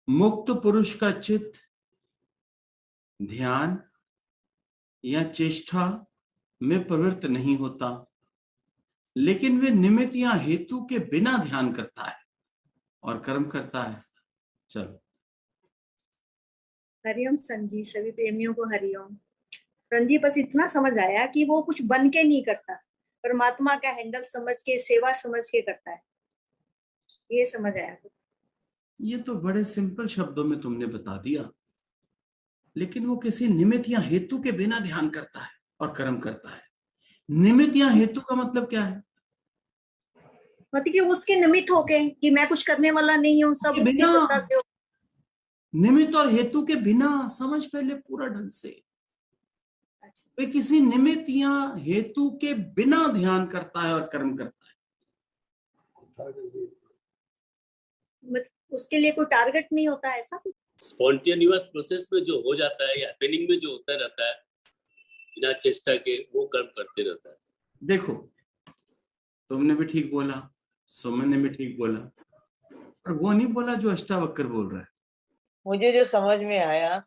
मुक्त पुरुष का चित्त ध्यान या चेष्टा में प्रवृत्त नहीं होता, लेकिन वे निमित्त या हेतु के बिना ध्यान करता है और कर्म करता है। चलो। हरिओम संजी, सभी प्रेमियों को हरिओम। संजी, बस इतना समझ आया कि वो कुछ बन के नहीं करता, परमात्मा का हैंडल समझ के, सेवा समझ के करता है। ये समझ आया। ये तो बड़े सिंपल शब्दों में तुमने बता दिया, लेकिन वो किसी निमित्त या हेतु के बिना ध्यान करता है और कर्म करता है। निमित्त या हेतु का मतलब क्या है? मतलब कि उसके निमित्त होके, कि मैं कुछ करने वाला नहीं हूँ, सब उसकी सत्ता से। निमित्त और हेतु के बिना, समझ पहले पूरा ढंग से। वे किसी निमित्त या हेतु के बिना ध्यान करता है और कर्म करता है। उसके लिए कोई टारगेट नहीं होता, ऐसा कुछ स्पॉन्टेनियस प्रोसेस में जो हो जाता है या हैपनिंग में जो होता रहता है बिना चेष्टा के, वो कर्म करते रहता है। देखो, तुमने भी ठीक बोला, सुमन ने भी ठीक बोला, और वो नहीं बोला जो अष्टावक्र बोल रहा है। मुझे जो समझ में आया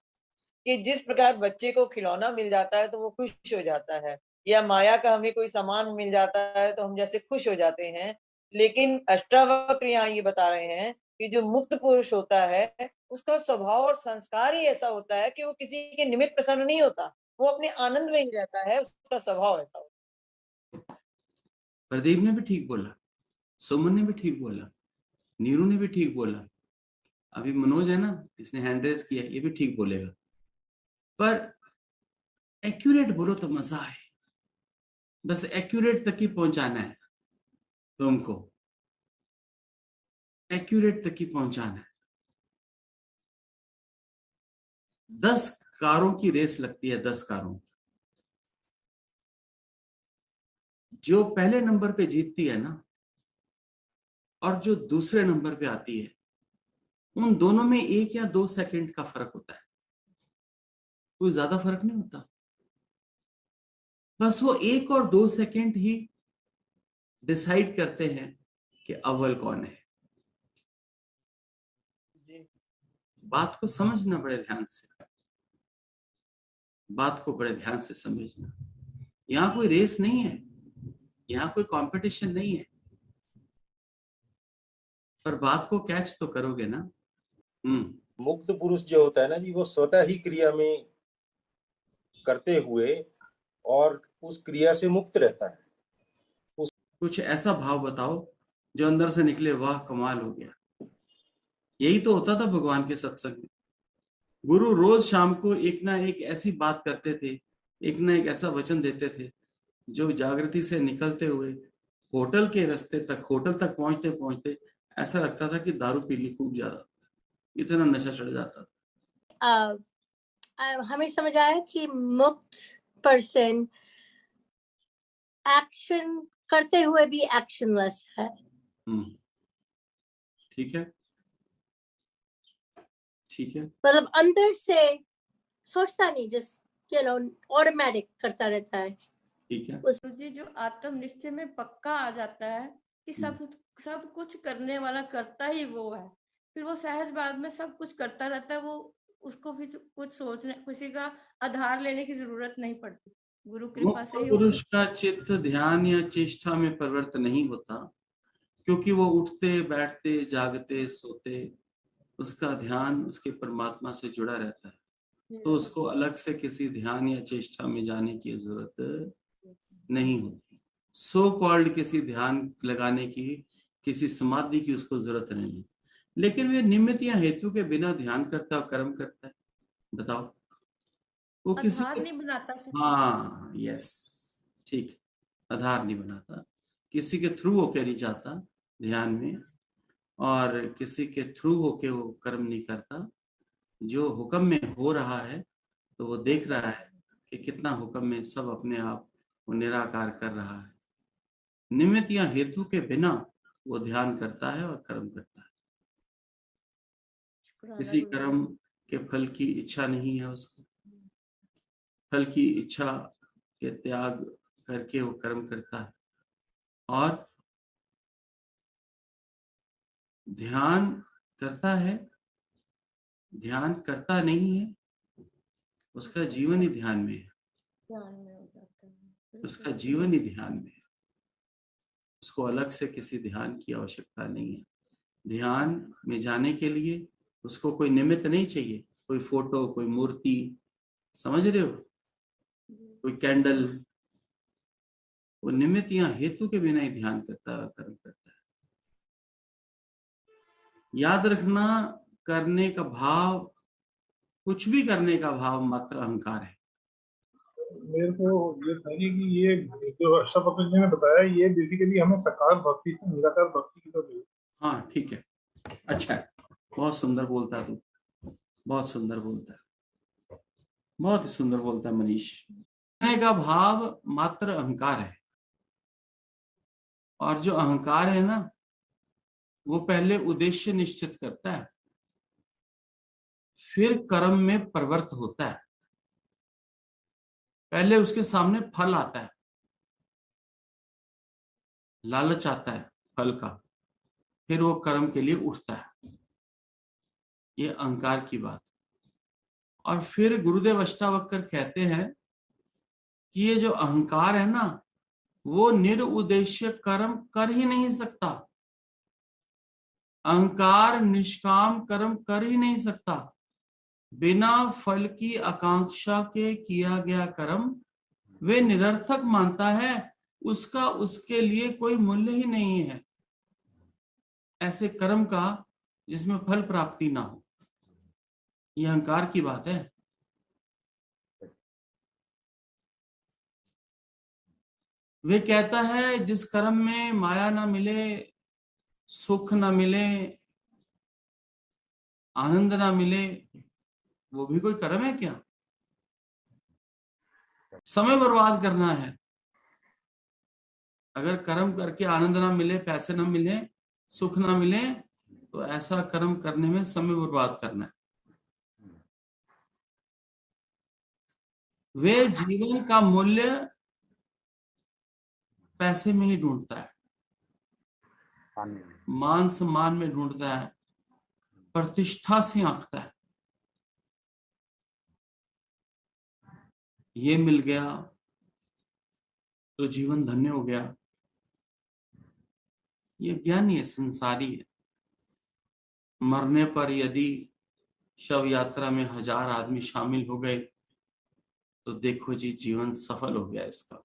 कि जिस प्रकार बच्चे को खिलौना मिल जाता है तो वो खुश हो जाता है, या माया का हमें कोई सामान मिल जाता है तो हम जैसे खुश हो जाते हैं, लेकिन अष्टावक्र यहाँ ये बता रहे हैं कि जो मुक्त पुरुष होता है उसका स्वभाव और संस्कार ही ऐसा होता है कि वो किसी के निमित्त प्रसन्न नहीं होता, वो अपने आनंद में ही रहता है, उसका स्वभाव ऐसा होता है। प्रदीप ने भी ठीक बोला, सुमन ने भी ठीक बोला, नीरू ने भी ठीक बोला, अभी मनोज है ना, इसने हैंड रेज किया, ये भी ठीक बोलेगा। पर एक्यूरेट बोलो तो मजा है, बस एक्यूरेट तक ही पहुंचाना है तुमको, एक्यूरेट तक ही पहुंचाना है। 10 कारों की रेस लगती है, 10 कारों। जो पहले नंबर पे जीतती है ना, और जो दूसरे नंबर पे आती है, उन दोनों में 1 या 2 सेकंड का फर्क होता है, कोई ज्यादा फर्क नहीं होता। बस वो 1 और 2 सेकंड ही डिसाइड करते हैं कि अव्वल कौन है। बात को समझना बड़े ध्यान से, बात को बड़े ध्यान से समझना। यहां कोई रेस नहीं है, यहां कोई कंपटीशन नहीं है, पर बात को कैच तो करोगे ना। मुक्त पुरुष जो होता है ना जी, वो स्वतः ही क्रिया में करते हुए और उस क्रिया से मुक्त रहता है। कुछ ऐसा भाव बताओ जो अंदर से निकले, वाह कमाल हो गया। यही तो होता था भगवान के सत्संग में। गुरु रोज शाम को एक ना एक ऐसी बात करते थे, एक ना एक ऐसा वचन देते थे जो जागृति से निकलते हुए होटल के रास्ते तक, होटल तक पहुंचते पहुंचते ऐसा लगता था कि दारू पी ली खूब ज्यादा, इतना नशा चढ़ जाता था। हमें समझ आया कि मुक्त पर्सन एक्शन करते हुए भी एक्शनलेस है। ठीक है, ठीक है। मतलब अंदर से सोचता नहीं, जस्ट ऑटोमेटिक करता रहता है। ठीक है। जी, जो आत्म निश्चय में पक्का आ जाता है कि सब कुछ करने वाला करता ही वो है, फिर वो सहज बाद में सब कुछ करता रहता है, वो उसको भी कुछ सोचने, किसी का आधार लेने की जरूरत नहीं पड़ती, गुरु कृपा से ही पुरुष का चित्त ध्यान या चेष्टा में प्रवृत्त नहीं होता, क्योंकि वो उठते बैठते जागते सोते उसका ध्यान उसके परमात्मा से जुड़ा रहता है, तो उसको अलग से किसी ध्यान या चेष्टा में जाने की जरूरत नहीं होती। सो कॉल्ड किसी ध्यान लगाने की, किसी समाधि की उसको जरूरत नहीं है, लेकिन वे निमित्त या हेतु के बिना ध्यान करता और कर्म करता है। बताओ, वो किसी आधार नहीं बनाता। हाँ, यस, ठीक, आधार नहीं बनाता, किसी के थ्रू होके नहीं जाता ध्यान में, और किसी के थ्रू होके वो कर्म नहीं करता। जो हुक्म में हो रहा है तो वो देख रहा है कि कितना हुक्म में सब अपने आप वो निराकार कर रहा है। निमित्त या हेतु के बिना वो ध्यान करता है और कर्म करता है। किसी कर्म के फल की इच्छा नहीं है उसको, फल की इच्छा के त्याग करके वो कर्म करता है, और ध्यान करता है ध्यान करता नहीं है, उसका जीवन ही ध्यान में है, ध्यान में हो जाता है। उसका जीवन ही ध्यान में है, उसको अलग से किसी ध्यान की आवश्यकता नहीं है। ध्यान में जाने के लिए उसको कोई निमित्त नहीं चाहिए, कोई फोटो, कोई मूर्ति, समझ रहे हो, कोई कैंडल। वो निमित्त या हेतु के बिना ही ध्यान करता है, कर्म करता है। याद रखना, करने का भाव, कुछ भी करने का भाव मात्र अहंकार है। मेरे को ये था कि ये जो अष्टावक्र जी ने बताया, ये बेसिकली हमें सकार भक्ति से निराकार भक्ति की तरफ ले। हाँ ठीक है, अच्छा है, बहुत सुंदर बोलता है तू, बहुत सुंदर बोलता है, बहुत ही सुंदर बोलता है मनीष। करने का भाव मात्र अहंकार है, और जो अहंकार है ना, वो पहले उद्देश्य निश्चित करता है, फिर कर्म में प्रवृत्त होता है। पहले उसके सामने फल आता है, लालच आता है फल का, फिर वो कर्म के लिए उठता है। ये अहंकार की बात। और फिर गुरुदेव अष्टावक्र कहते हैं कि ये जो अहंकार है ना, वो निरुद्देश्य कर्म कर ही नहीं सकता। अहंकार निष्काम कर्म कर ही नहीं सकता। बिना फल की आकांक्षा के किया गया कर्म वे निरर्थक मानता है, उसका उसके लिए कोई मूल्य ही नहीं है। ऐसे कर्म का जिसमें फल प्राप्ति ना हो, यह अहंकार की बात है। वे कहता है जिस कर्म में माया ना मिले, सुख ना मिले, आनंद ना मिले, वो भी कोई कर्म है क्या? समय बर्बाद करना है। अगर कर्म करके आनंद ना मिले, पैसे ना मिले, सुख ना मिले, तो ऐसा कर्म करने में समय बर्बाद करना है। वे जीवन का मूल्य पैसे में ही ढूंढता है, मान सम्मान में ढूंढता है, प्रतिष्ठा से आंकता है। ये मिल गया तो जीवन धन्य हो गया। ये ज्ञानी है, संसारी है। मरने पर यदि शव यात्रा में 1000 आदमी शामिल हो गए तो देखो जी, जीवन सफल हो गया इसका।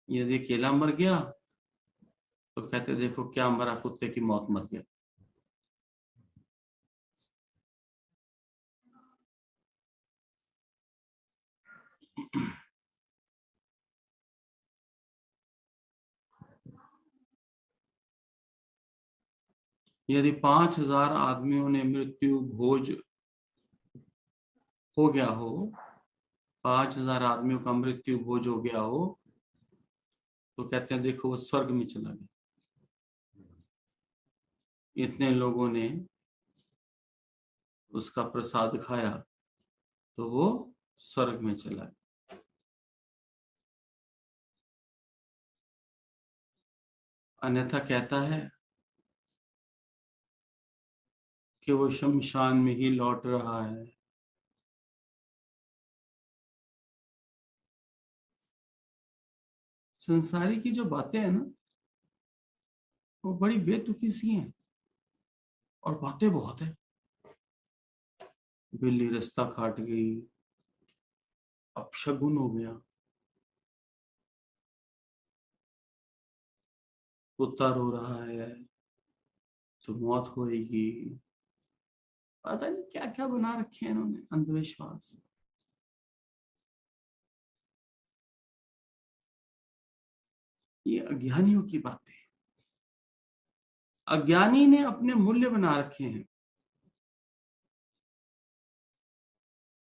यदि अकेला मर गया तो कहते देखो क्या मरा, कुत्ते की मौत मर गया। यदि 5000 आदमियों ने मृत्यु भोज हो गया हो, 5000 आदमियों का मृत्यु भोज हो गया हो, तो कहते हैं देखो वो स्वर्ग में चला गया। इतने लोगों ने उसका प्रसाद खाया तो वो स्वर्ग में चला गया। अन्यथा कहता है कि वो शमशान में ही लौट रहा है। संसारी की जो बातें हैं ना, वो बड़ी बेतुकी सी हैं, और बातें बहुत है। बिल्ली रास्ता काट गई, अपशगुन हो गया, कुत्ता रो रहा है तो मौत होएगी। पता नहीं क्या क्या बना रखे हैं इन्होंने, अंधविश्वास। ये अज्ञानियों की बातें। अज्ञानी ने अपने मूल्य बना रखे हैं,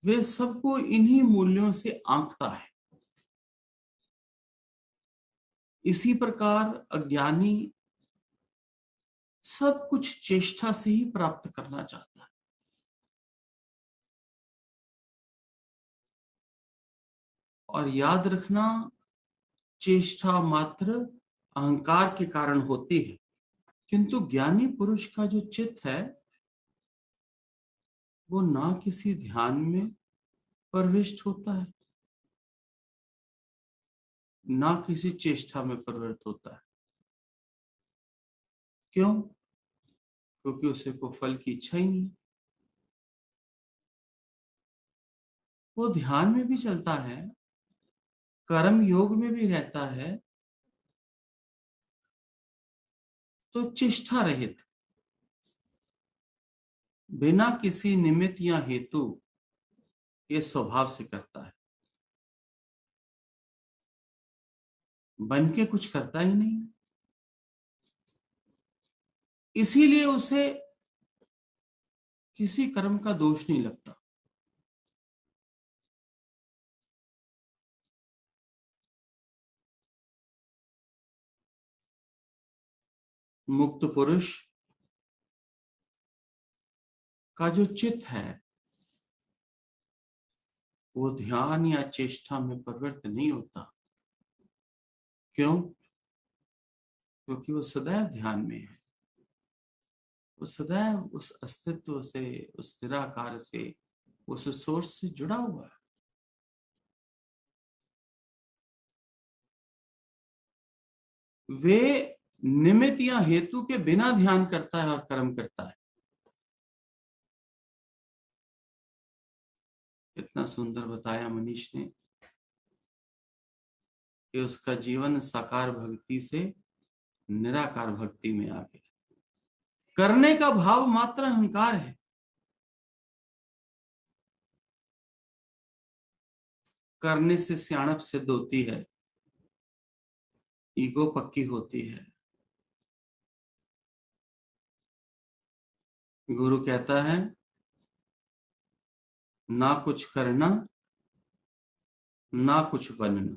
वे सबको इन्हीं मूल्यों से आंकता है। इसी प्रकार अज्ञानी सब कुछ चेष्टा से ही प्राप्त करना चाहता है। और याद रखना, चेष्टा मात्र अहंकार के कारण होती है। किंतु ज्ञानी पुरुष का जो चित्त है वो ना किसी ध्यान में प्रविष्ट होता है, ना किसी चेष्टा में प्रवृत्त होता है। क्यों? क्योंकि उसे को फल की इच्छा ही नहीं। वो ध्यान में भी चलता है, कर्म योग में भी रहता है, तो चेष्टा रहित, बिना किसी निमित्त या हेतु के स्वभाव से करता है, बन के कुछ करता ही नहीं। इसीलिए उसे किसी कर्म का दोष नहीं लगता। मुक्त पुरुष का जो चित्त है वो ध्यान या चेष्टा में प्रवृत्त नहीं होता। क्यों? क्योंकि वो सदैव ध्यान में है, वो सदैव उस अस्तित्व से, उस निराकार से, उस सोर्स से जुड़ा हुआ है। वे निमित्त या हेतु के बिना ध्यान करता है और कर्म करता है। इतना सुंदर बताया मनीष ने कि उसका जीवन साकार भक्ति से निराकार भक्ति में आ गया। करने का भाव मात्र अहंकार है। करने से सियाणप सिद्ध होती है, ईगो पक्की होती है। गुरु कहता है ना कुछ करना, ना कुछ बनना,